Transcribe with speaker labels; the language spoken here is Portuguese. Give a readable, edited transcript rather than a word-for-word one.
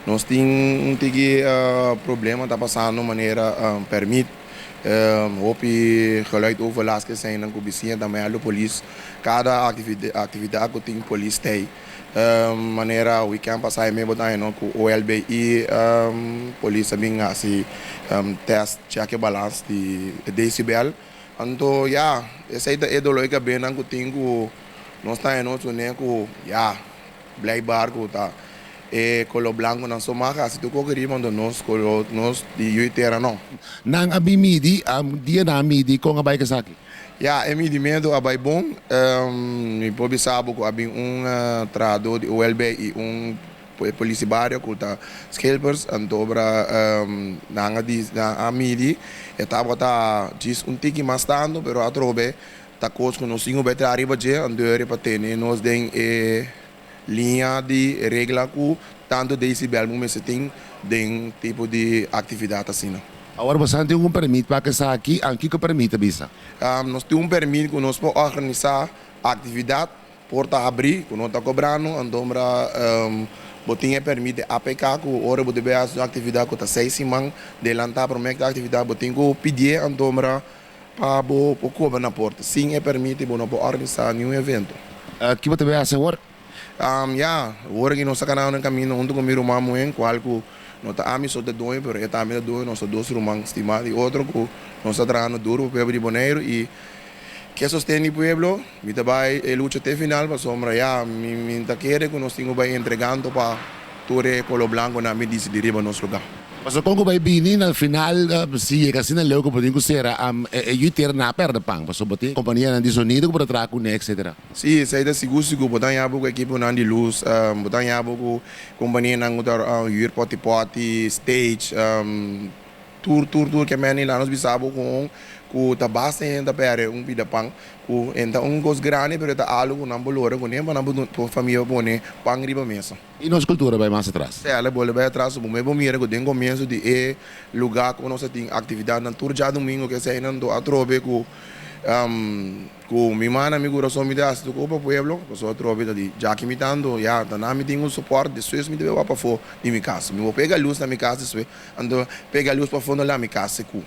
Speaker 1: Nós temos problema, está passando de maneira permite. Op geluid overlast zijn dan kubisiën dan met alle police. Cada atividade que tem police tem. Maneira we can passar mesmo daí não com OLBI police também assim test check balance de decibel. Então essa é ideologia bem não que tenho nós tá em outro né com blijkbaar que tá color blanco não só mais assim tu qualquer mando nós de Yuitera não.
Speaker 2: Nang abi midi, dia na midi kung abay ka sa akin.
Speaker 1: Emidimento abay bom. Pobre sabe que abing trado de OLB e polícia barrio que tá scalpers antobra nanga di na amidi etapa tá diz tiki mais tanto pero atrobe tá coisa que nós tinha better arriba je andore para ter nós den linha de regra que tanto decibel momento tem den tipo de atividade assim não.
Speaker 2: Agora você tem um permit para que sa aqui, ang kiko permite bisa.
Speaker 1: Nós temos permito que nós podemos organizar atividade, porta abrir, que nós estamos cobrando, então botinha permite APK, que a hora de ver a atividade que está 6 semanas, delantar para a atividade, botinha que pedir, então para cobrar na porta. Sim, é permite, nós podemos organizar nenhum evento.
Speaker 2: Que você vai fazer agora?
Speaker 1: Agora que nós estamos no caminho, onde comer o mamo em qual que nós estamos só de dois, mas estamos de dois, nós dois irmãos estimados e outro que nós estamos trabalhando duro para o povo de Bonaire e que sustenta o povo, me trabalha a luta até final, para sombra, me quer que nós temos bem entregando para todo o colo blanco na medida de riba nosso lugar.
Speaker 2: Mas kung ko ba binin al final siya kasi na leo ko pwedeng ko sira yutir na perda pang paso bati kompanija na di sonido ko para traku ne etc.
Speaker 1: Sim, saída seguro botar yabo com a equipe na de luz, botar yabo com companhia na ngutar poti stage, tour que meni lá nós bisabo com tá basta ainda pere pida pang ku ainda gos grande pero tá algo na bolora com nem para família bone pang riba mesa.
Speaker 2: E nossa cultura vai mais atrás.
Speaker 1: Ela bolha vai atrás, o meu mira que tem começo de lugar que nós tem atividade na tour já domingo que sai não a trobe com mi mana mi gura so mi das do copa pueblo, so trobe de já que me dando tá na me tem um suporte de suas me deu para fo de mi casa. Me vou pegar luz na mi casa, ando pega luz para fundo lá mi casa cu.